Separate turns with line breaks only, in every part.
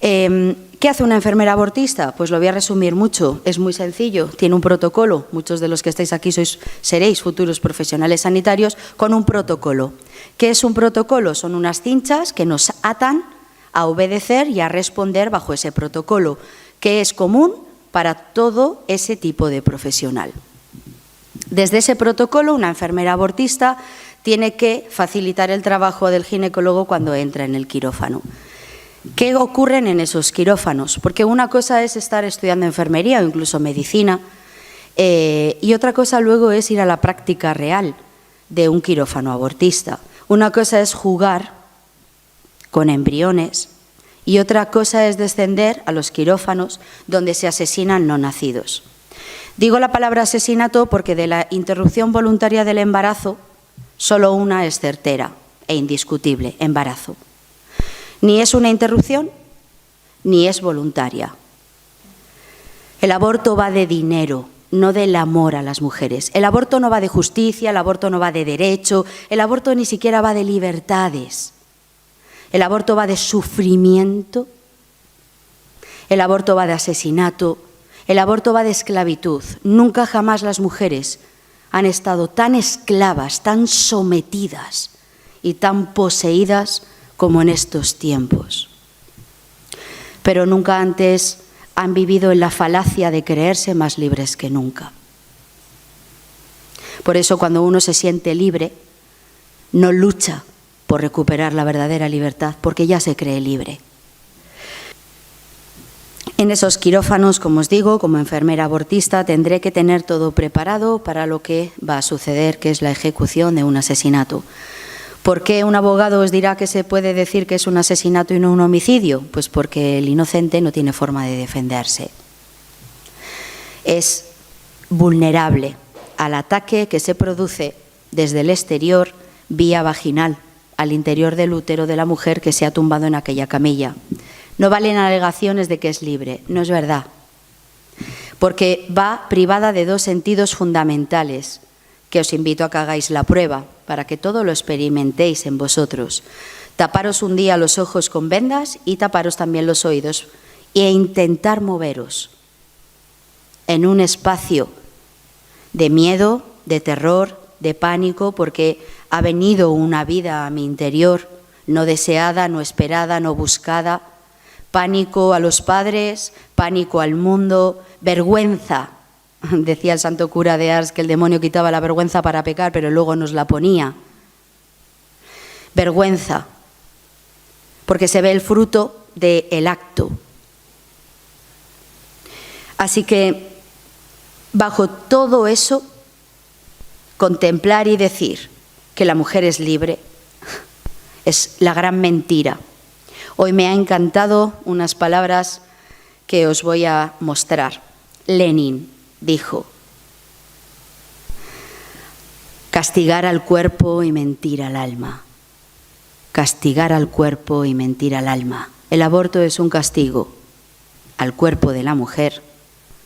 ¿Qué hace una enfermera abortista? Pues lo voy a resumir mucho, es muy sencillo, tiene un protocolo, muchos de los que estáis aquí seréis futuros profesionales sanitarios, con un protocolo. ¿Qué es un protocolo? Son unas cinchas que nos atan a obedecer y a responder bajo ese protocolo, que es común para todo ese tipo de profesional. Desde ese protocolo, una enfermera abortista tiene que facilitar el trabajo del ginecólogo cuando entra en el quirófano. ¿Qué ocurre en esos quirófanos? Porque una cosa es estar estudiando enfermería o incluso medicina y otra cosa luego es ir a la práctica real de un quirófano abortista. Una cosa es jugar con embriones y otra cosa es descender a los quirófanos donde se asesinan no nacidos. Digo la palabra asesinato porque de la interrupción voluntaria del embarazo solo una es certera e indiscutible: embarazo. Ni es una interrupción, ni es voluntaria. El aborto va de dinero, no del amor a las mujeres. El aborto no va de justicia, el aborto no va de derecho, el aborto ni siquiera va de libertades. El aborto va de sufrimiento, el aborto va de asesinato, el aborto va de esclavitud. Nunca jamás las mujeres han estado tan esclavas, tan sometidas y tan poseídas como en estos tiempos. Pero nunca antes han vivido en la falacia de creerse más libres que nunca. Por eso cuando uno se siente libre, no lucha por recuperar la verdadera libertad, porque ya se cree libre. En esos quirófanos, como os digo, como enfermera abortista, tendré que tener todo preparado para lo que va a suceder, que es la ejecución de un asesinato. ¿Por qué un abogado os dirá que se puede decir que es un asesinato y no un homicidio? Pues porque el inocente no tiene forma de defenderse. Es vulnerable al ataque que se produce desde el exterior vía vaginal, al interior del útero de la mujer que se ha tumbado en aquella camilla. No valen alegaciones de que es libre, no es verdad, porque va privada de dos sentidos fundamentales, que os invito a que hagáis la prueba, para que todo lo experimentéis en vosotros. Taparos un día los ojos con vendas y taparos también los oídos e intentar moveros en un espacio de miedo, de terror, de pánico, porque ha venido una vida a mi interior no deseada, no esperada, no buscada. Pánico a los padres, pánico al mundo, vergüenza. Decía el santo cura de Ars que el demonio quitaba la vergüenza para pecar, pero luego nos la ponía. Vergüenza, porque se ve el fruto del acto. Así que, bajo todo eso, contemplar y decir que la mujer es libre es la gran mentira. Hoy me ha encantado unas palabras que os voy a mostrar. Lenin dijo: castigar al cuerpo y mentir al alma. Castigar al cuerpo y mentir al alma. El aborto es un castigo al cuerpo de la mujer,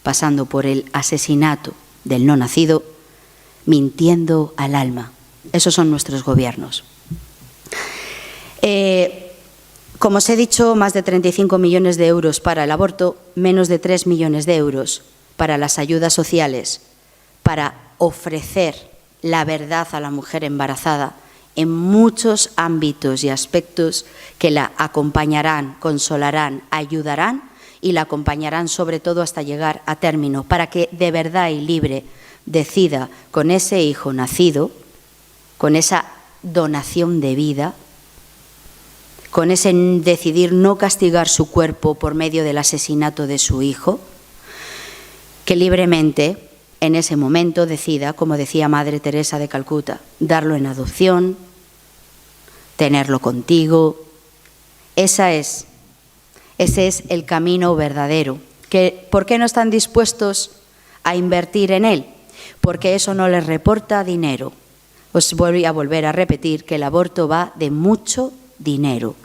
pasando por el asesinato del no nacido, mintiendo al alma. Esos son nuestros gobiernos. Como os he dicho, más de 35 millones de euros para el aborto, menos de 3 millones de euros para las ayudas sociales, para ofrecer la verdad a la mujer embarazada en muchos ámbitos y aspectos que la acompañarán, consolarán, ayudarán y la acompañarán sobre todo hasta llegar a término, para que de verdad y libre decida con ese hijo nacido, con esa donación de vida, con ese decidir no castigar su cuerpo por medio del asesinato de su hijo, que libremente en ese momento decida, como decía Madre Teresa de Calcuta, darlo en adopción, tenerlo contigo. Ese es el camino verdadero. ¿Por qué no están dispuestos a invertir en él? Porque eso no les reporta dinero. Os voy a volver a repetir que el aborto va de mucho dinero.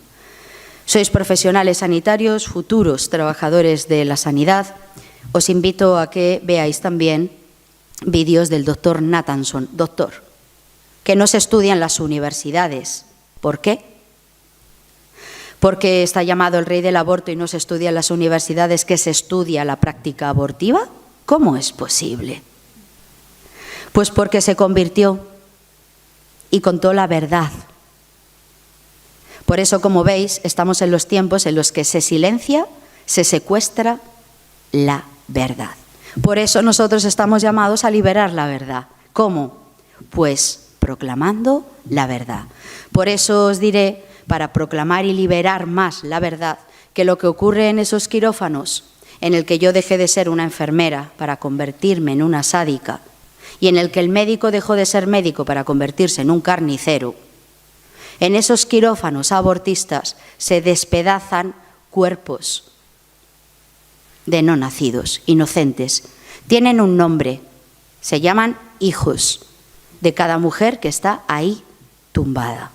Sois profesionales sanitarios, futuros trabajadores de la sanidad. Os invito a que veáis también vídeos del doctor Nathanson, que no se estudia en las universidades. ¿Por qué? porque está llamado el rey del aborto y no se estudia en las universidades que se estudia la práctica abortiva? ¿Cómo es posible? Pues porque se convirtió y contó la verdad. Por eso, como veis, estamos en los tiempos en los que se silencia, se secuestra la verdad. Por eso nosotros estamos llamados a liberar la verdad. ¿Cómo? Pues proclamando la verdad. Por eso os diré, para proclamar y liberar más la verdad, que lo que ocurre en esos quirófanos, en el que yo dejé de ser una enfermera para convertirme en una sádica, y en el que el médico dejó de ser médico para convertirse en un carnicero, en esos quirófanos abortistas se despedazan cuerpos de no nacidos, inocentes. Tienen un nombre, se llaman hijos de cada mujer que está ahí tumbada.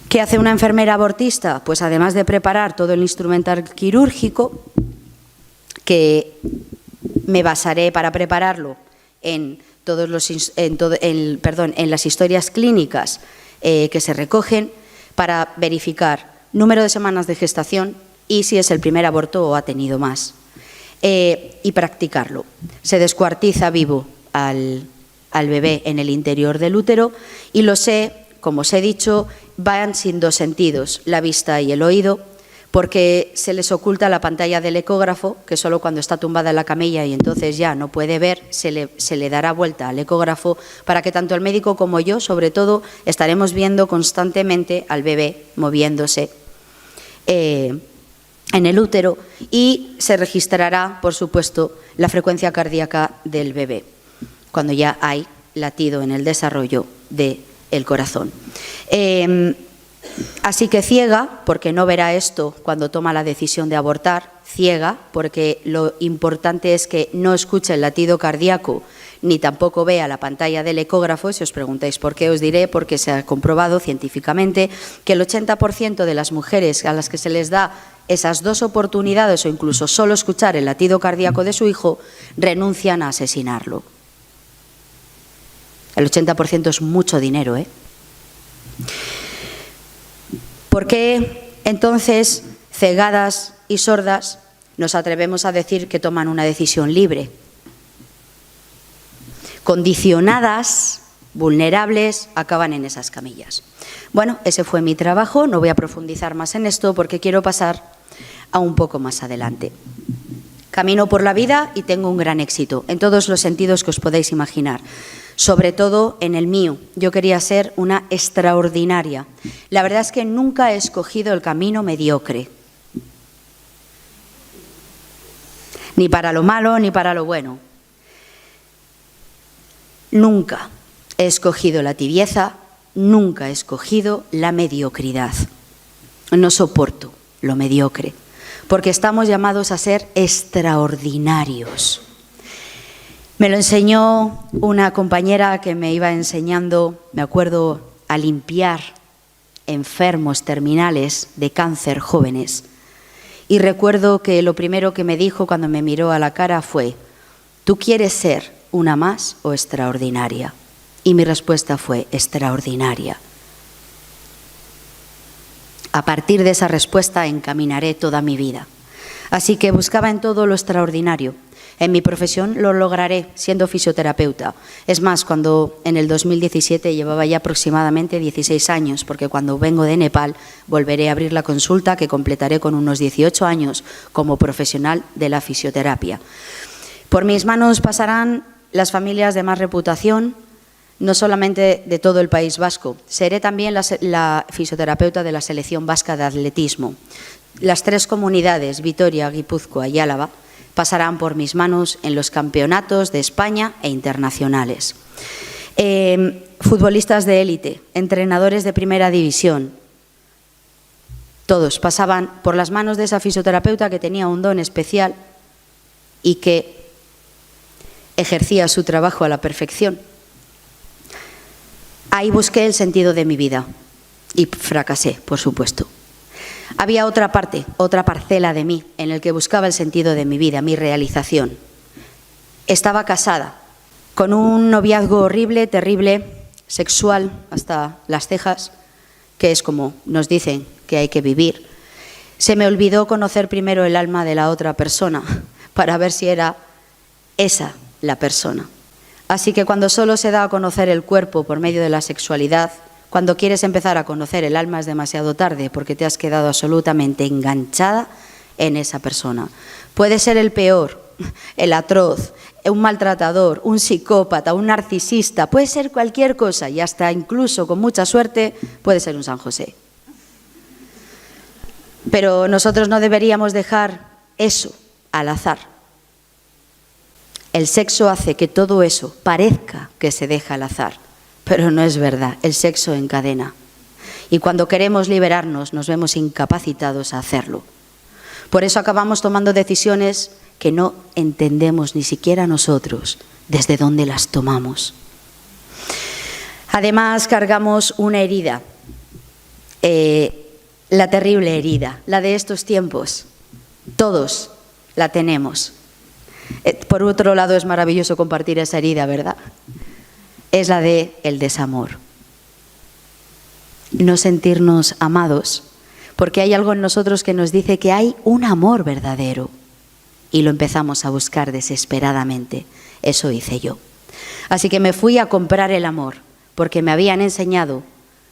¿Qué hace una enfermera abortista? Pues además de preparar todo el instrumental quirúrgico, que me basaré para prepararlo en las historias clínicas que se recogen para verificar número de semanas de gestación y si es el primer aborto o ha tenido más, y practicarlo. Se descuartiza vivo al bebé en el interior del útero y lo sé, como os he dicho, van sin dos sentidos, la vista y el oído, porque se les oculta la pantalla del ecógrafo, que solo cuando está tumbada en la camilla y entonces ya no puede ver, se le dará vuelta al ecógrafo para que tanto el médico como yo, sobre todo, estaremos viendo constantemente al bebé moviéndose en el útero y se registrará, por supuesto, la frecuencia cardíaca del bebé, cuando ya hay latido en el desarrollo del corazón. Así que ciega, porque no verá esto cuando toma la decisión de abortar, ciega, porque lo importante es que no escuche el latido cardíaco ni tampoco vea la pantalla del ecógrafo. Si os preguntáis por qué, os diré porque se ha comprobado científicamente que el 80% de las mujeres a las que se les da esas dos oportunidades o incluso solo escuchar el latido cardíaco de su hijo, renuncian a asesinarlo. El 80% es mucho dinero, ¿eh? ¿Por qué entonces, cegadas y sordas, nos atrevemos a decir que toman una decisión libre? Condicionadas, vulnerables, acaban en esas camillas. Bueno, ese fue mi trabajo, no voy a profundizar más en esto porque quiero pasar a un poco más adelante. Camino por la vida y tengo un gran éxito, en todos los sentidos que os podéis imaginar. Sobre todo en el mío. Yo quería ser una extraordinaria. La verdad es que nunca he escogido el camino mediocre. Ni para lo malo ni para lo bueno. Nunca he escogido la tibieza, nunca he escogido la mediocridad. No soporto lo mediocre, porque estamos llamados a ser extraordinarios. Me lo enseñó una compañera que me iba enseñando, me acuerdo, a limpiar enfermos terminales de cáncer jóvenes. Y recuerdo que lo primero que me dijo cuando me miró a la cara fue: ¿tú quieres ser una más o extraordinaria? Y mi respuesta fue: extraordinaria. A partir de esa respuesta encaminaré toda mi vida. Así que buscaba en todo lo extraordinario. En mi profesión lo lograré siendo fisioterapeuta. Es más, cuando en el 2017 llevaba ya aproximadamente 16 años, porque cuando vengo de Nepal volveré a abrir la consulta que completaré con unos 18 años como profesional de la fisioterapia. Por mis manos pasarán las familias de más reputación, no solamente de todo el País Vasco. Seré también la fisioterapeuta de la selección vasca de atletismo. Las tres comunidades, Vitoria, Guipúzcoa y Álava, pasarán por mis manos en los campeonatos de España e internacionales. Futbolistas de élite, entrenadores de primera división, todos pasaban por las manos de esa fisioterapeuta que tenía un don especial y que ejercía su trabajo a la perfección. Ahí busqué el sentido de mi vida y fracasé, por supuesto. Había otra parte, otra parcela de mí en el que buscaba el sentido de mi vida, mi realización. Estaba casada con un noviazgo horrible, terrible, sexual hasta las cejas, que es como nos dicen que hay que vivir. Se me olvidó conocer primero el alma de la otra persona para ver si era esa la persona. Así que cuando solo se da a conocer el cuerpo por medio de la sexualidad, cuando quieres empezar a conocer el alma es demasiado tarde porque te has quedado absolutamente enganchada en esa persona. Puede ser el peor, el atroz, un maltratador, un psicópata, un narcisista, puede ser cualquier cosa y hasta incluso con mucha suerte puede ser un San José. Pero nosotros no deberíamos dejar eso al azar. El sexo hace que todo eso parezca que se deja al azar, pero no es verdad, el sexo encadena. Y cuando queremos liberarnos nos vemos incapacitados a hacerlo. Por eso acabamos tomando decisiones que no entendemos ni siquiera nosotros desde dónde las tomamos. Además cargamos una herida, la terrible herida, la de estos tiempos. Todos la tenemos. Por otro lado, es maravilloso compartir esa herida, ¿verdad? Es la de el desamor. No sentirnos amados, porque hay algo en nosotros que nos dice que hay un amor verdadero y lo empezamos a buscar desesperadamente. Eso hice yo. Así que me fui a comprar el amor, porque me habían enseñado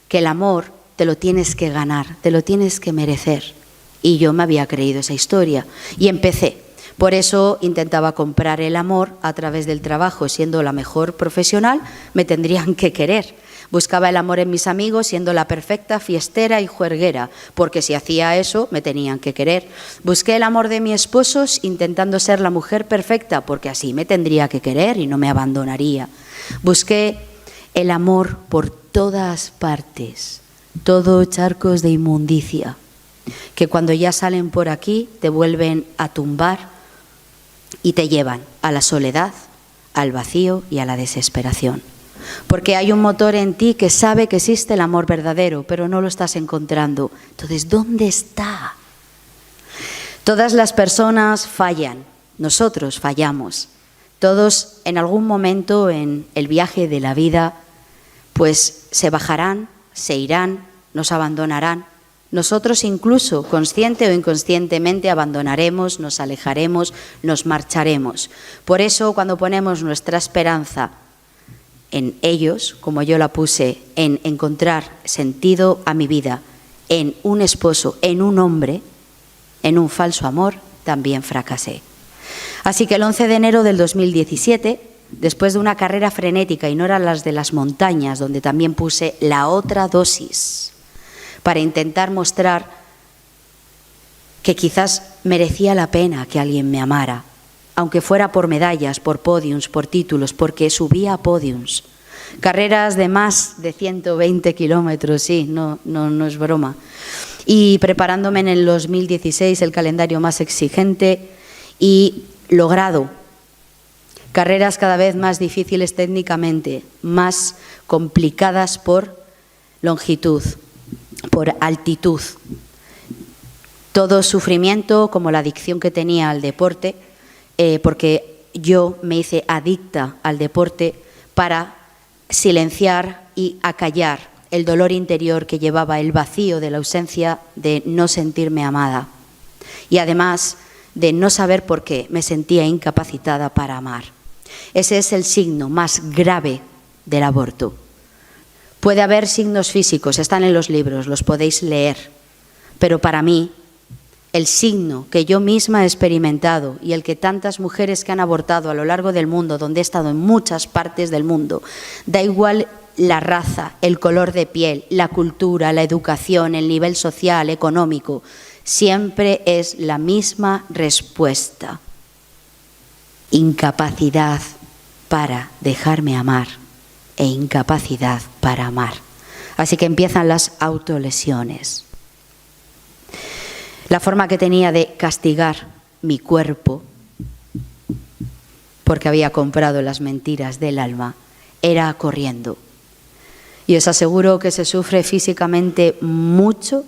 que el amor te lo tienes que ganar, te lo tienes que merecer. Y yo me había creído esa historia y empecé. Por eso intentaba comprar el amor a través del trabajo. Siendo la mejor profesional, me tendrían que querer. Buscaba el amor en mis amigos, siendo la perfecta fiestera y juerguera, porque si hacía eso, me tenían que querer. Busqué el amor de mis esposos intentando ser la mujer perfecta, porque así me tendría que querer y no me abandonaría. Busqué el amor por todas partes, todo charcos de inmundicia, que cuando ya salen por aquí te vuelven a tumbar y te llevan a la soledad, al vacío y a la desesperación. Porque hay un motor en ti que sabe que existe el amor verdadero, pero no lo estás encontrando. Entonces, ¿dónde está? Todas las personas fallan, nosotros fallamos. Todos en algún momento en el viaje de la vida, pues se bajarán, se irán, nos abandonarán. Nosotros incluso, consciente o inconscientemente, abandonaremos, nos alejaremos, nos marcharemos. Por eso, cuando ponemos nuestra esperanza en ellos, como yo la puse, en encontrar sentido a mi vida, en un esposo, en un hombre, en un falso amor, también fracasé. Así que el 11 de enero del 2017, después de una carrera frenética, y no eran las de las montañas, donde también puse la otra dosis, para intentar mostrar que quizás merecía la pena que alguien me amara, aunque fuera por medallas, por podiums, por títulos, porque subía a podiums. Carreras de más de 120 kilómetros, sí, no es broma. Y preparándome en el 2016 el calendario más exigente y logrado carreras cada vez más difíciles técnicamente, más complicadas por longitud, por altitud. Todo sufrimiento, como la adicción que tenía al deporte, porque yo me hice adicta al deporte para silenciar y acallar el dolor interior que llevaba, el vacío de la ausencia de no sentirme amada y además de no saber por qué me sentía incapacitada para amar. Ese es el signo más grave del aborto. Puede haber signos físicos, están en los libros, los podéis leer, pero para mí el signo que yo misma he experimentado y el que tantas mujeres que han abortado a lo largo del mundo, donde he estado en muchas partes del mundo, da igual la raza, el color de piel, la cultura, la educación, el nivel social, económico, siempre es la misma respuesta: incapacidad para dejarme amar e incapacidad para amar. Así que empiezan las autolesiones. La forma que tenía de castigar mi cuerpo, porque había comprado las mentiras del alma, era corriendo. Y os aseguro que se sufre físicamente mucho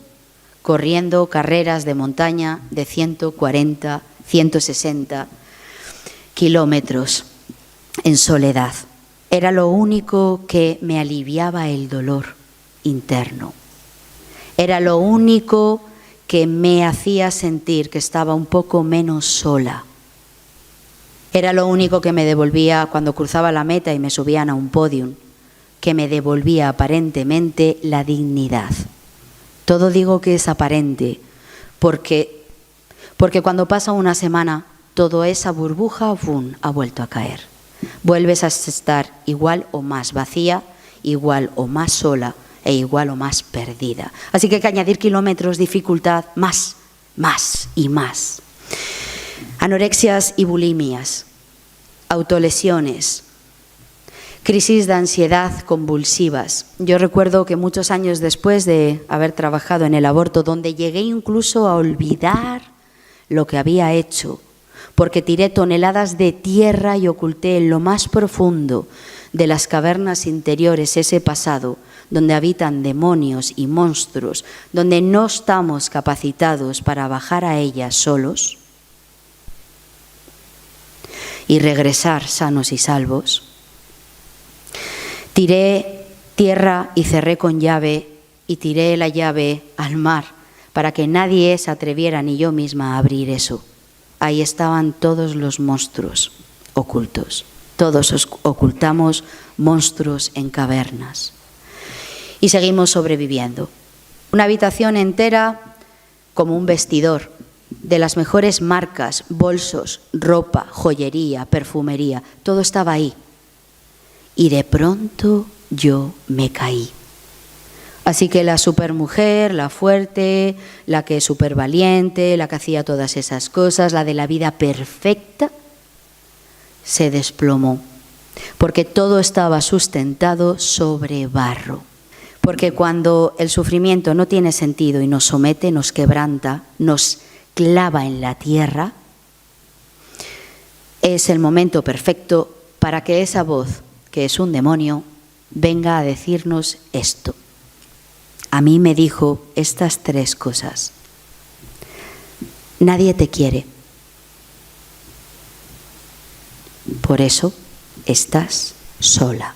corriendo carreras de montaña de 140, 160 kilómetros en soledad. Era lo único que me aliviaba el dolor interno. Era lo único que me hacía sentir que estaba un poco menos sola. Era lo único que me devolvía cuando cruzaba la meta y me subían a un podium, que me devolvía aparentemente la dignidad. Todo digo que es aparente, porque cuando pasa una semana, toda esa burbuja ¡bum!, ha vuelto a caer. Vuelves a estar igual o más vacía, igual o más sola e igual o más perdida. Así que hay que añadir kilómetros, dificultad, más y más. Anorexias y bulimias, autolesiones, crisis de ansiedad convulsivas. Yo recuerdo que muchos años después de haber trabajado en el aborto, donde llegué incluso a olvidar lo que había hecho, porque tiré toneladas de tierra y oculté en lo más profundo de las cavernas interiores ese pasado, donde habitan demonios y monstruos, donde no estamos capacitados para bajar a ellas solos y regresar sanos y salvos. Tiré tierra y cerré con llave, y tiré la llave al mar para que nadie se atreviera, ni yo misma, a abrir eso. Ahí estaban todos los monstruos ocultos. Todos ocultamos monstruos en cavernas. Y seguimos sobreviviendo. Una habitación entera como un vestidor, de las mejores marcas, bolsos, ropa, joyería, perfumería, todo estaba ahí. Y de pronto yo me caí. Así que la supermujer, la fuerte, la que es supervaliente, la que hacía todas esas cosas, la de la vida perfecta, se desplomó. Porque todo estaba sustentado sobre barro. Porque cuando el sufrimiento no tiene sentido y nos somete, nos quebranta, nos clava en la tierra, es el momento perfecto para que esa voz, que es un demonio, venga a decirnos esto. A mí me dijo estas 3 cosas. Nadie te quiere. Por eso estás sola.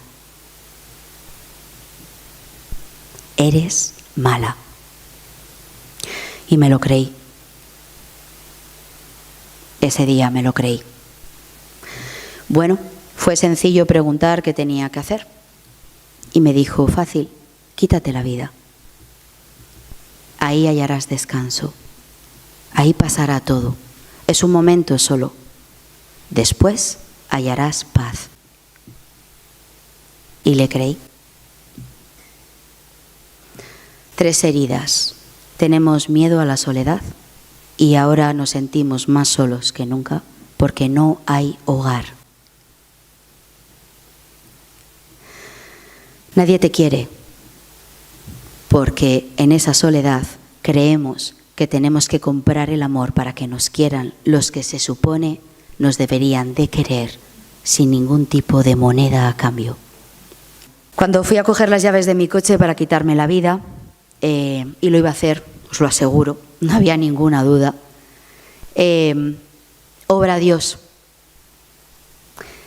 Eres mala. Y me lo creí. Ese día me lo creí. Bueno, fue sencillo preguntar qué tenía que hacer. Y me dijo, fácil, quítate la vida. Ahí hallarás descanso. Ahí pasará todo. Es un momento solo. Después hallarás paz. Y le creí. 3 heridas. Tenemos miedo a la soledad y ahora nos sentimos más solos que nunca porque no hay hogar. Nadie te quiere porque en esa soledad creemos que tenemos que comprar el amor para que nos quieran los que se supone nos deberían de querer sin ningún tipo de moneda a cambio. Cuando fui a coger las llaves de mi coche para quitarme la vida, y lo iba a hacer, os lo aseguro, no había ninguna duda, obra Dios.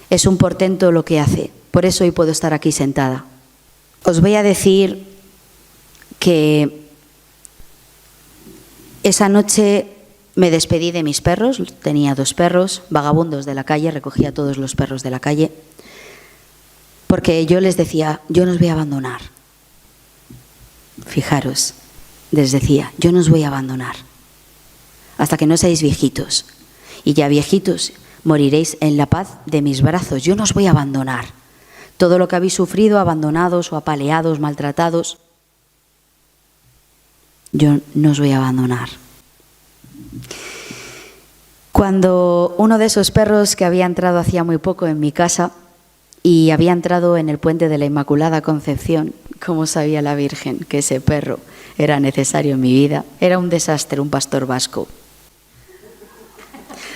Es un portento lo que hace, por eso hoy puedo estar aquí sentada. Os voy a decir que esa noche me despedí de mis perros, tenía 2 perros, vagabundos de la calle, recogía a todos los perros de la calle, porque yo les decía, yo no os voy a abandonar. Fijaros, les decía, yo no os voy a abandonar hasta que no seáis viejitos. Y ya viejitos moriréis en la paz de mis brazos. Yo no os voy a abandonar. Todo lo que habéis sufrido, abandonados o apaleados, maltratados, yo no os voy a abandonar. Cuando uno de esos perros que había entrado hacía muy poco en mi casa y había entrado en el puente de la Inmaculada Concepción, ¿cómo sabía la Virgen que ese perro era necesario en mi vida? Era un desastre, un pastor vasco.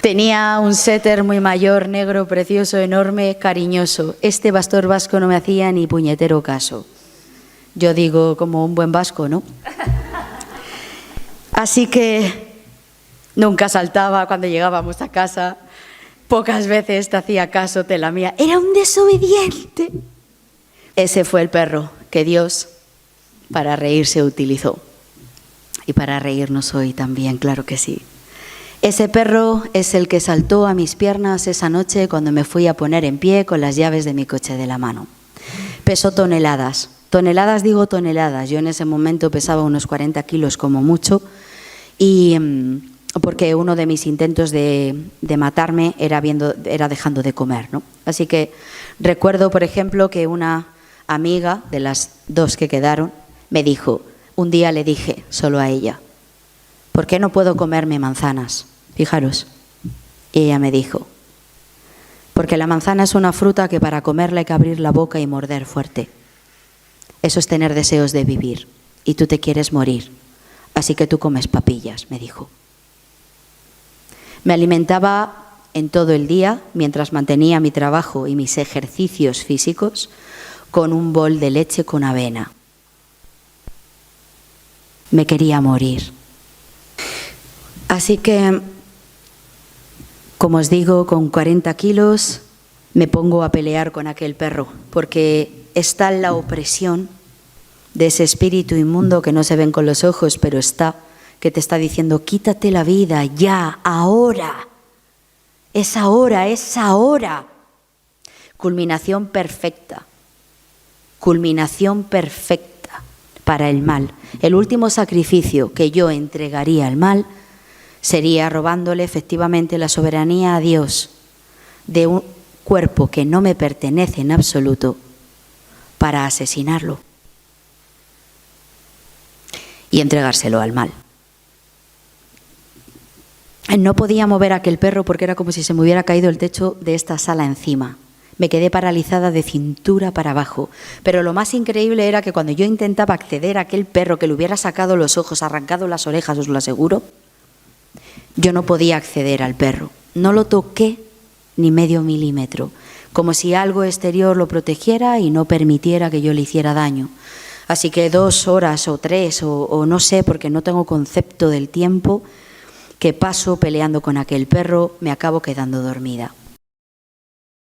Tenía un setter muy mayor, negro, precioso, enorme, cariñoso. Este pastor vasco no me hacía ni puñetero caso. Yo digo, como un buen vasco, ¿no? Así que nunca saltaba cuando llegábamos a casa. Pocas veces te hacía caso, te lamía. Era un desobediente. Ese fue el perro que Dios para reírse utilizó. Y para reírnos hoy también, claro que sí. Ese perro es el que saltó a mis piernas esa noche cuando me fui a poner en pie con las llaves de mi coche de la mano. Pesó toneladas. Toneladas, digo toneladas. Yo en ese momento pesaba unos 40 kilos como mucho, y porque uno de mis intentos de matarme era dejando de comer, ¿no? Así que recuerdo, por ejemplo, que una amiga de las dos que quedaron me dijo, un día le dije solo a ella, ¿por qué no puedo comerme manzanas? Fijaros. Y ella me dijo, porque la manzana es una fruta que para comerla hay que abrir la boca y morder fuerte. Eso es tener deseos de vivir, y tú te quieres morir, así que tú comes papillas, me dijo. Me alimentaba en todo el día, mientras mantenía mi trabajo y mis ejercicios físicos, con un bol de leche con avena. Me quería morir. Así que, como os digo, con 40 kilos me pongo a pelear con aquel perro, porque está la opresión de ese espíritu inmundo que no se ven con los ojos, pero está, que te está diciendo, quítate la vida ya, ahora. Es ahora, es ahora. Culminación perfecta para el mal. El último sacrificio que yo entregaría al mal sería robándole efectivamente la soberanía a Dios de un cuerpo que no me pertenece en absoluto para asesinarlo y entregárselo al mal. No podía mover a aquel perro porque era como si se me hubiera caído el techo de esta sala encima. Me quedé paralizada de cintura para abajo. Pero lo más increíble era que cuando yo intentaba acceder a aquel perro que le hubiera sacado los ojos, arrancado las orejas, os lo aseguro, yo no podía acceder al perro. No lo toqué ni medio milímetro, como si algo exterior lo protegiera y no permitiera que yo le hiciera daño. Así que 2 horas o 3 o no sé, porque no tengo concepto del tiempo que paso peleando con aquel perro, me acabo quedando dormida.